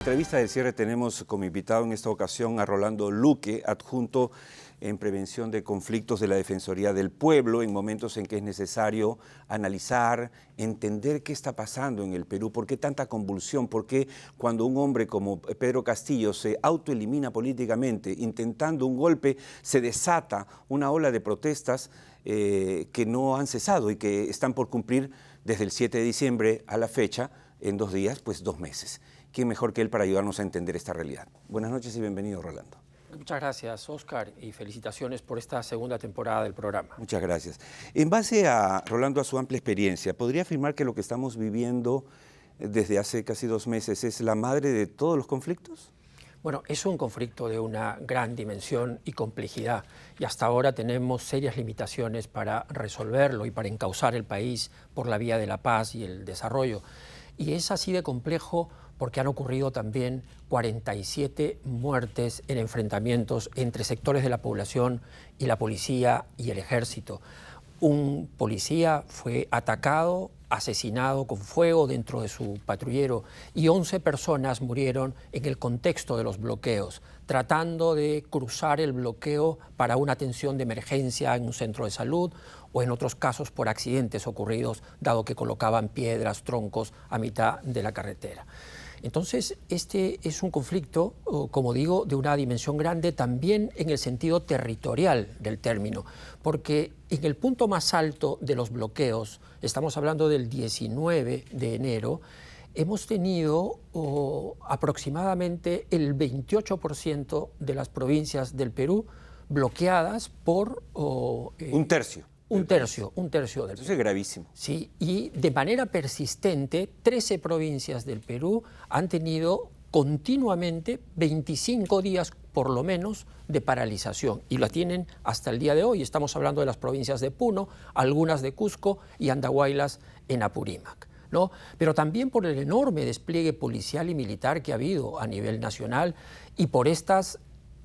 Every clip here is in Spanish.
En la entrevista del cierre tenemos como invitado en esta ocasión a Rolando Luque, adjunto en prevención de conflictos de la Defensoría del Pueblo, en momentos en que es necesario analizar, entender qué está pasando en el Perú, por qué tanta convulsión, por qué cuando un hombre como Pedro Castillo se autoelimina políticamente, intentando un golpe, se desata una ola de protestas que no han cesado y que están por cumplir desde el 7 de diciembre a la fecha, en 2 días, pues 2 meses. ¿Quién mejor que él para ayudarnos a entender esta realidad? Buenas noches y bienvenido, Rolando. Muchas gracias, Oscar, y felicitaciones por esta segunda temporada del programa. Muchas gracias. En base a, Rolando, a su amplia experiencia, ¿podría afirmar que lo que estamos viviendo desde hace casi 2 meses es la madre de todos los conflictos? Bueno, es un conflicto de una gran dimensión y complejidad, y hasta ahora tenemos serias limitaciones para resolverlo y para encauzar el país por la vía de la paz y el desarrollo. Y es así de complejo porque han ocurrido también 47 muertes en enfrentamientos entre sectores de la población y la policía y el ejército. Un policía fue atacado, asesinado con fuego dentro de su patrullero y 11 personas murieron en el contexto de los bloqueos, tratando de cruzar el bloqueo para una atención de emergencia en un centro de salud o en otros casos por accidentes ocurridos, dado que colocaban piedras, troncos a mitad de la carretera. Entonces, este es un conflicto, como digo, de una dimensión grande también en el sentido territorial del término, porque en el punto más alto de los bloqueos, estamos hablando del 19 de enero, hemos tenido aproximadamente el 28% de las provincias del Perú bloqueadas por... un tercio. Un tercio del Eso es gravísimo. Sí, y de manera persistente, 13 provincias del Perú han tenido continuamente 25 días por lo menos de paralización y la tienen hasta el día de hoy. Estamos hablando de las provincias de Puno, algunas de Cusco y Andahuaylas en Apurímac, ¿no? Pero también por el enorme despliegue policial y militar que ha habido a nivel nacional y por estas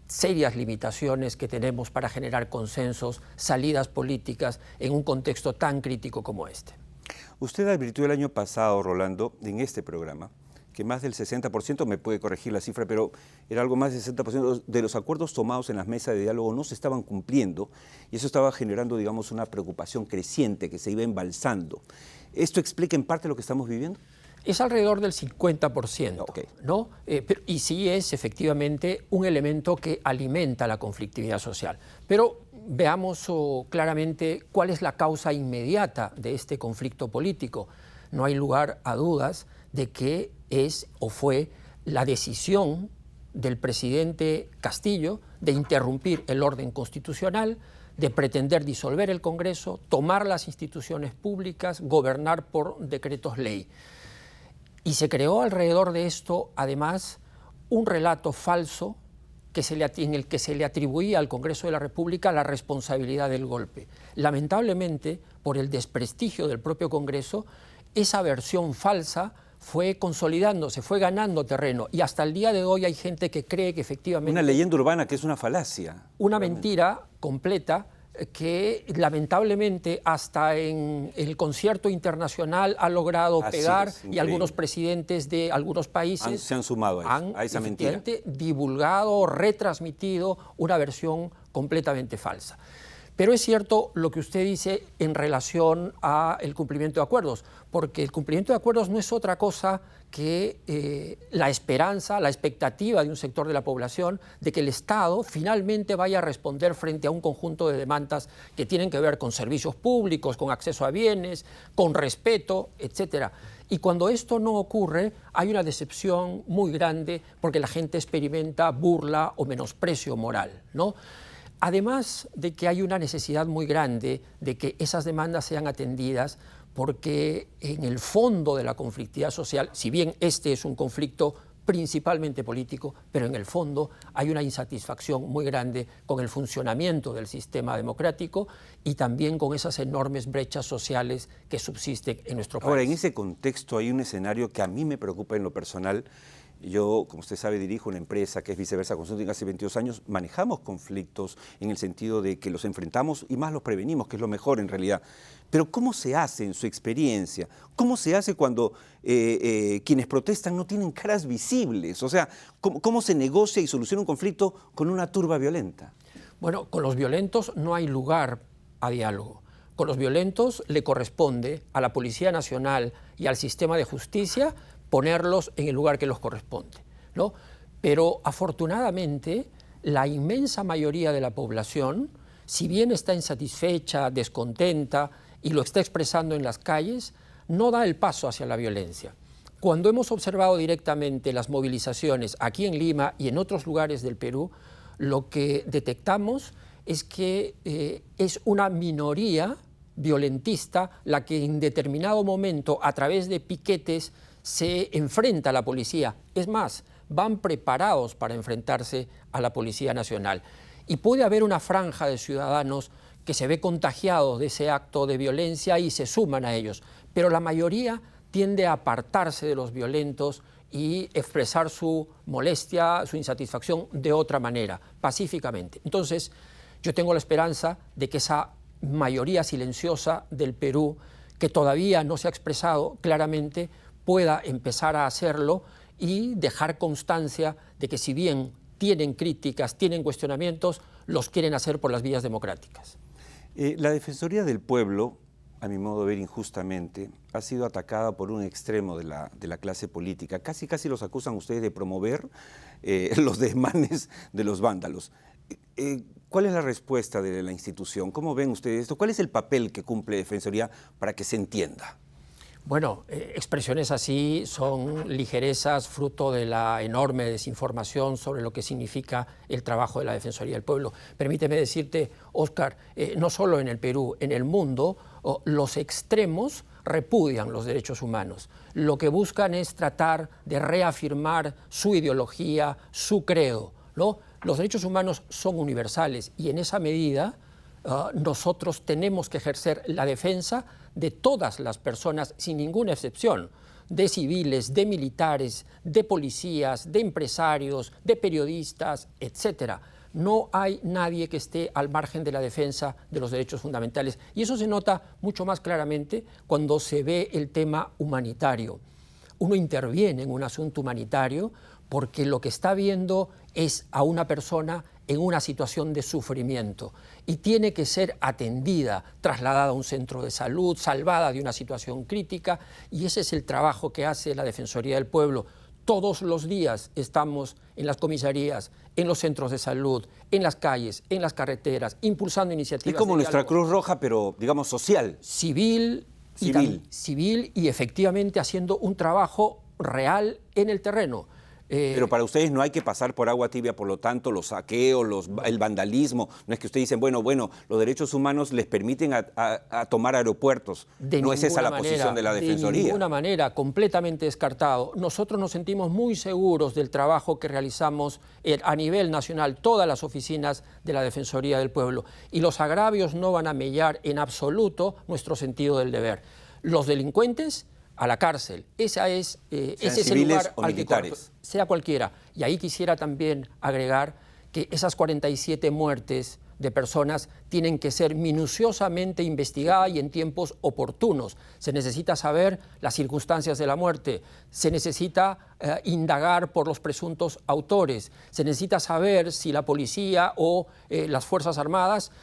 serias limitaciones que tenemos para generar consensos, salidas políticas en un contexto tan crítico como este. Usted advirtió el año pasado, Rolando, en este programa, que más del 60%, me puede corregir la cifra, pero era algo más del 60% de los acuerdos tomados en las mesas de diálogo no se estaban cumpliendo y eso estaba generando, digamos, una preocupación creciente que se iba embalsando. ¿Esto explica en parte lo que estamos viviendo? Es alrededor del 50%, okay, ¿no? Y sí es efectivamente un elemento que alimenta la conflictividad social. Pero veamos claramente cuál es la causa inmediata de este conflicto político. No hay lugar a dudas de que es o fue la decisión del presidente Castillo de interrumpir el orden constitucional, de pretender disolver el Congreso, tomar las instituciones públicas, gobernar por decretos ley. Y se creó alrededor de esto, además, un relato falso en el que se le atribuía al Congreso de la República la responsabilidad del golpe. Lamentablemente, por el desprestigio del propio Congreso, esa versión falsa fue consolidándose, fue ganando terreno y hasta el día de hoy hay gente que cree que efectivamente... Una leyenda urbana que es una falacia. Una mentira completa que lamentablemente hasta en el concierto internacional ha logrado pegar y algunos presidentes de algunos países se han sumado a esa mentira. Divulgado, retransmitido una versión completamente falsa. Pero es cierto lo que usted dice en relación al cumplimiento de acuerdos, porque el cumplimiento de acuerdos no es otra cosa que la esperanza, la expectativa de un sector de la población de que el Estado finalmente vaya a responder frente a un conjunto de demandas que tienen que ver con servicios públicos, con acceso a bienes, con respeto, etcétera. Y cuando esto no ocurre, hay una decepción muy grande porque la gente experimenta burla o menosprecio moral, ¿no? Además de que hay una necesidad muy grande de que esas demandas sean atendidas porque en el fondo de la conflictividad social, si bien este es un conflicto principalmente político, pero en el fondo hay una insatisfacción muy grande con el funcionamiento del sistema democrático y también con esas enormes brechas sociales que subsisten en nuestro país. Ahora, en ese contexto hay un escenario que a mí me preocupa en lo personal, Yo, como usted sabe, dirijo una empresa que es Viceversa Consulting hace 22 años. Manejamos conflictos en el sentido de que los enfrentamos y más los prevenimos, que es lo mejor en realidad. Pero ¿cómo se hace en su experiencia? ¿Cómo se hace cuando quienes protestan no tienen caras visibles? O sea, ¿cómo se negocia y soluciona un conflicto con una turba violenta? Bueno, con los violentos no hay lugar a diálogo. Con los violentos le corresponde a la Policía Nacional y al sistema de justicia ponerlos en el lugar que los corresponde, ¿no? Pero afortunadamente la inmensa mayoría de la población, si bien está insatisfecha, descontenta y lo está expresando en las calles, no da el paso hacia la violencia. Cuando hemos observado directamente las movilizaciones aquí en Lima y en otros lugares del Perú, lo que detectamos es que es una minoría violentista la que en determinado momento, a través de piquetes, se enfrenta a la policía. Es más, van preparados para enfrentarse a la Policía Nacional. Y puede haber una franja de ciudadanos que se ve contagiados de ese acto de violencia y se suman a ellos, pero la mayoría tiende a apartarse de los violentos y expresar su molestia, su insatisfacción de otra manera, pacíficamente. Entonces, yo tengo la esperanza de que esa mayoría silenciosa del Perú, que todavía no se ha expresado claramente, pueda empezar a hacerlo y dejar constancia de que si bien tienen críticas, tienen cuestionamientos, los quieren hacer por las vías democráticas. La Defensoría del Pueblo, a mi modo de ver injustamente, ha sido atacada por un extremo de la clase política. Casi los acusan ustedes de promover los desmanes de los vándalos. ¿Cuál es la respuesta de la institución? ¿Cómo ven ustedes esto? ¿Cuál es el papel que cumple Defensoría para que se entienda? Bueno, expresiones así son ligerezas fruto de la enorme desinformación sobre lo que significa el trabajo de la Defensoría del Pueblo. Permíteme decirte, Óscar, no solo en el Perú, en el mundo, los extremos repudian los derechos humanos. Lo que buscan es tratar de reafirmar su ideología, su credo, ¿no? Los derechos humanos son universales y en esa medida nosotros tenemos que ejercer la defensa de todas las personas, sin ninguna excepción, de civiles, de militares, de policías, de empresarios, de periodistas, etcétera. No hay nadie que esté al margen de la defensa de los derechos fundamentales. Y eso se nota mucho más claramente cuando se ve el tema humanitario. Uno interviene en un asunto humanitario porque lo que está viendo es a una persona en una situación de sufrimiento y tiene que ser atendida, trasladada a un centro de salud, salvada de una situación crítica, y ese es el trabajo que hace la Defensoría del Pueblo. Todos los días estamos en las comisarías, en los centros de salud, en las calles, en las carreteras, impulsando iniciativas. Es como nuestra Cruz Roja, pero digamos social. Civil y efectivamente haciendo un trabajo real en el terreno. Pero para ustedes no hay que pasar por agua tibia, por lo tanto, los saqueos, el vandalismo. No es que ustedes dicen, bueno, los derechos humanos les permiten a tomar aeropuertos. No es esa la posición de la Defensoría. De ninguna manera, completamente descartado. Nosotros nos sentimos muy seguros del trabajo que realizamos a nivel nacional, todas las oficinas de la Defensoría del Pueblo. Y los agravios no van a mellar en absoluto nuestro sentido del deber. Los delincuentes a la cárcel. Ese es el lugar o militares, sea cualquiera. Y ahí quisiera también agregar que esas 47 muertes de personas tienen que ser minuciosamente investigadas y en tiempos oportunos. Se necesita saber las circunstancias de la muerte, se necesita indagar por los presuntos autores, se necesita saber si la policía o las Fuerzas Armadas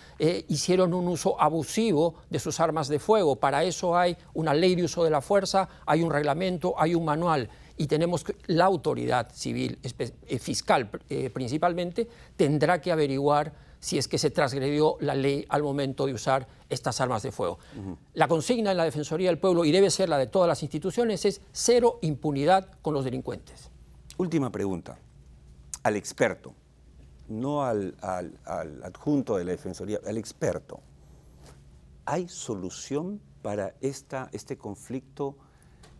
hicieron un uso abusivo de sus armas de fuego. Para eso hay una ley de uso de la fuerza, hay un reglamento, hay un manual. Y tenemos que, la autoridad civil, fiscal principalmente, tendrá que averiguar si es que se transgredió la ley al momento de usar estas armas de fuego. La consigna en la Defensoría del Pueblo, y debe ser la de todas las instituciones, es cero impunidad con los delincuentes. Última pregunta. Al experto, no al adjunto de la Defensoría, al experto. ¿Hay solución para este conflicto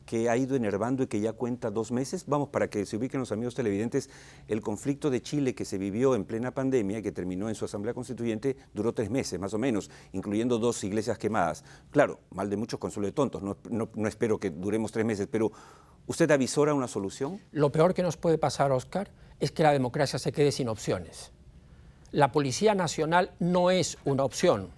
que ha ido enervando y que ya cuenta 2 meses? Vamos, para que se ubiquen los amigos televidentes, el conflicto de Chile que se vivió en plena pandemia y que terminó en su Asamblea Constituyente duró 3 meses, más o menos, incluyendo 2 iglesias quemadas. Claro, mal de muchos, consuelo de tontos, no espero que duremos 3 meses, pero ¿Usted avisora una solución? Lo peor que nos puede pasar, Oscar, es que la democracia se quede sin opciones. La Policía Nacional no es una opción.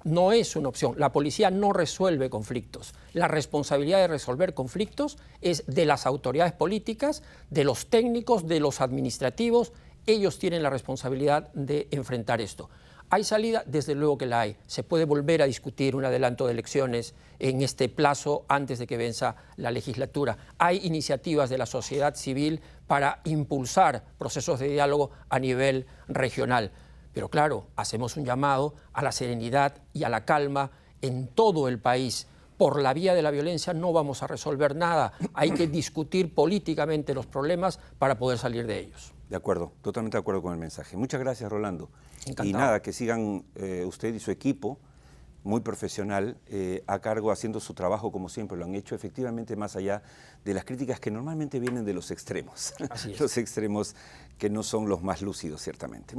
No es una opción. La policía no resuelve conflictos. La responsabilidad de resolver conflictos es de las autoridades políticas, de los técnicos, de los administrativos. Ellos tienen la responsabilidad de enfrentar esto. ¿Hay salida? Desde luego que la hay. Se puede volver a discutir un adelanto de elecciones en este plazo antes de que venza la legislatura. Hay iniciativas de la sociedad civil para impulsar procesos de diálogo a nivel regional. Pero claro, hacemos un llamado a la serenidad y a la calma en todo el país. Por la vía de la violencia no vamos a resolver nada. Hay que discutir políticamente los problemas para poder salir de ellos. De acuerdo, totalmente de acuerdo con el mensaje. Muchas gracias, Rolando. Encantado. Y nada, que sigan usted y su equipo, muy profesional, a cargo, haciendo su trabajo como siempre lo han hecho, efectivamente más allá de las críticas que normalmente vienen de los extremos. Así es. Los extremos que no son los más lúcidos, ciertamente.